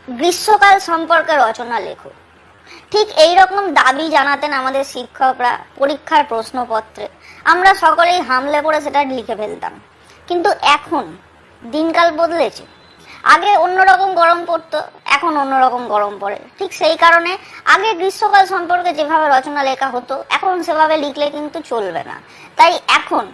গ্রীষ্মকাল সম্পর্কে রচনা লেখো। ঠিক এই রকম দাবি জানাতেন আমাদের শিক্ষকরা পরীক্ষার প্রশ্নপত্রে। আমরা সকলেই হামলে পড়ে সেটা লিখে ফেলতাম। কিন্তু এখন দিনকাল বদলেছে। আগে অন্যরকম গরম পড়তো, এখন অন্যরকম গরম পড়ে। ঠিক সেই কারণে আগে গ্রীষ্মকাল সম্পর্কে যেভাবে রচনা লেখা হতো এখন সেভাবে লিখলে কিন্তু চলবে না। তাই এখন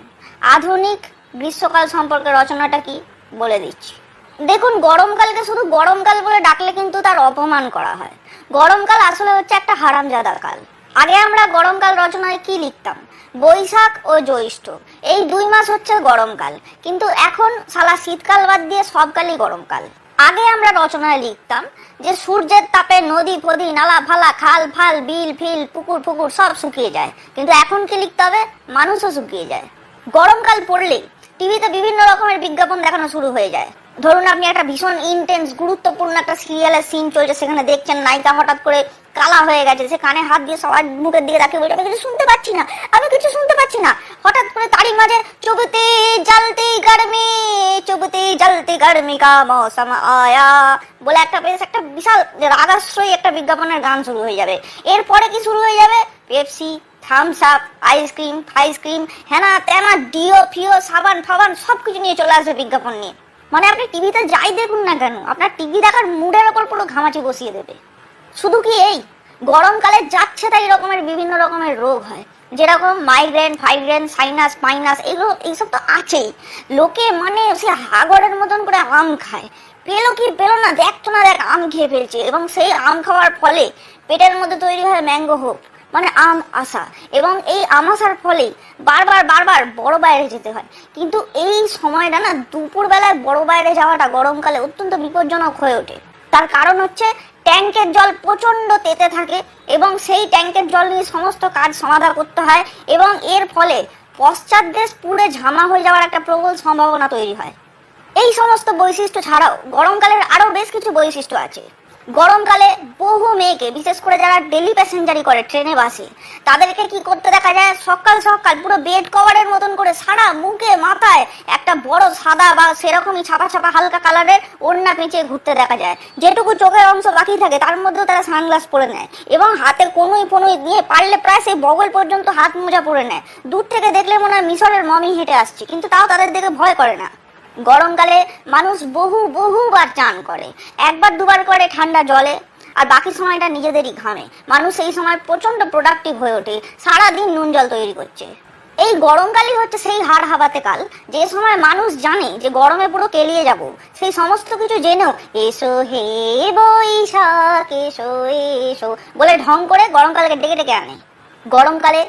আধুনিক গ্রীষ্মকাল সম্পর্কে রচনাটা কি বলে দিচ্ছি। দেখুন, গরমকালকে শুধু গরমকাল বলে ডাকলে কিন্তু তার অপমান করা হয়। গরমকাল আসলে হচ্ছে একটা হারামজাদা কাল। আগে আমরা গরমকাল রচনায় কি লিখতাম? বৈশাখ ও জ্যৈষ্ঠ, এই 2 মাস হচ্ছে গরমকাল। কিন্তু এখন সালা শীতকাল বাদ দিয়ে সব কালই গরমকাল। আগে আমরা রচনায় লিখতাম যে সূর্যের তাপে নদী ফদি নালা ফালা খাল ফাল বিল ফিল পুকুর ফুকুর সব শুকিয়ে যায়। কিন্তু এখন কি লিখতে হবে? মানুষও শুকিয়ে যায়। গরমকাল পড়লেই টিভিতে বিভিন্ন রকমের বিজ্ঞাপন দেখানো শুরু হয়ে যায়। ধরুন, আপনি একটা ভীষণ ইন্টেন্স গুরুত্বপূর্ণ একটা সিরিয়ালের সিন চলছে, সেখানে দেখছেন নায়িকা হঠাৎ করে কালা হয়ে গেছে, সে কানে হাত দিয়ে সবার মুখের দিকে তাকিয়ে বলছে, আমি কিছু শুনতে পাচ্ছি না, আমি কিছু শুনতে পাচ্ছি না। হঠাৎ করে তারই মাঝে চুবতে জ্বলতে গরমি কা মৌসম আয়া বলে একটা বিশাল রাগাশ্রয়ী একটা বিজ্ঞাপনের গান শুরু হয়ে যাবে। এরপরে কি শুরু হয়ে যাবে? পেপসি, থামস আপ, আইসক্রিম, হেনা তেনা ডিও ফিও সাবান ফাবান সবকিছু নিয়ে চলে আসবে বিজ্ঞাপন নিয়ে। মানে আপনি টিভিতে যাই দেখুন না কেন, আপনার টিভি দেখার মুডের ওপর পুরো ঘামাচি বসিয়ে দেবে। শুধু কি এই গরমকালে যাচ্ছে তাই রকমের বিভিন্ন রকমের রোগ হয়, যেরকম মাইগ্রেন, ফাইগ্রেন, সাইনাস, মাইনাস, এইসব তো আছেই। লোকে মানে সে হাগরের মতন করে আম খায়, পেলো কি পেলো না, দেখতো না দেখ আম খেয়ে ফেলছে, এবং সেই আম খাওয়ার ফলে পেটের মধ্যে তৈরি হয় ম্যাঙ্গো হোপ, মানে আম আসা, এবং এই আম আসার ফলেই বারবার বড় বাইরে যেতে হয়। কিন্তু এই সময়টা না, দুপুর বেলায় বড় বাইরে যাওয়াটা গরমকালে অত্যন্ত বিপজ্জনক হয়ে ওঠে। তার কারণ হচ্ছে ট্যাঙ্কের জল প্রচন্ড তেতে থাকে, এবং সেই ট্যাঙ্কের জল নিয়ে সমস্ত কাজ সমাধা করতে হয়, এবং এর ফলে পশ্চাৎ দেশ পুড়ে ঝামা হয়ে যাওয়ার একটা প্রবল সম্ভাবনা তৈরি হয়। এই সমস্ত বৈশিষ্ট্য ছাড়াও গরমকালের আরো বেশ কিছু বৈশিষ্ট্য আছে। গরমকালে বহু মেয়েকে, বিশেষ করে যারা ডেলি প্যাসেঞ্জারি করে ট্রেনে বাসে, তাদেরকে কি করতে দেখা যায়? সকাল সকাল পুরো বেড কভারের মতন করে সারা মুখে মাথায় একটা বড় সাদা বা সেরকমই ছাপা হালকা কালারের ওড়না পেঁচিয়ে ঘুরতে দেখা যায়। যেটুকু চোখের অংশ বাকি থাকে তার মধ্যেও তারা সানগ্লাস পরে নেয়, এবং হাতে কনুই ফনুই দিয়ে পারলে প্রায় সেই বগল পর্যন্ত হাত মোজা পরে নেয়। দূর থেকে দেখলে মনে হয় মিশরের মমি হেঁটে আসছে, কিন্তু তাও তাদের দেখে ভয় করে না। গরমকালে মানুষ বহুবার চান করে, 1-2 বার করে ঠান্ডা জলে, আর বাকি সময়টা নিজেদেরই ঘামে। মানুষ এই সময় প্রচন্ড প্রোডাক্টিভ হয়ে ওঠে, সারাদিন নুন জল তৈরি করছে। এই গরমকালই হচ্ছে সেই হাড় হাবাতে কাল, যে সময় মানুষ জানে যে গরমে পুরো কেলিয়ে যাব, সেই সমস্ত কিছু জেনেও এসো হে বৈশাখ এসো এসো বলে ঢং করে গরমকালকে ডেকে আনে। গরমকালে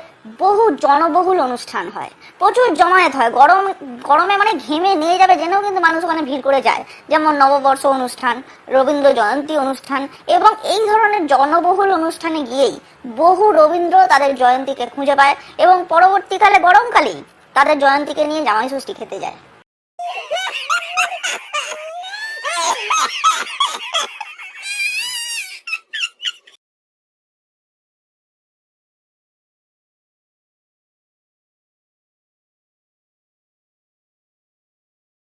বহু জনবহুল অনুষ্ঠান হয়, প্রচুর জমায়েত হয়। গরমে মানে ঘেমে নিয়ে যাবে জেনেও কিন্তু মানুষ ওখানে ভিড় করে যায়। যেমন নববর্ষ অনুষ্ঠান, রবীন্দ্র জয়ন্তী অনুষ্ঠান, এবং এই ধরনের জনবহুল অনুষ্ঠানে গিয়েই বহু রবীন্দ্র তাদের জয়ন্তীকে খুঁজে পায়, এবং পরবর্তীকালে গরমকালেই তাদের জয়ন্তীকে নিয়ে জামাই ষষ্ঠী খেতে যায়।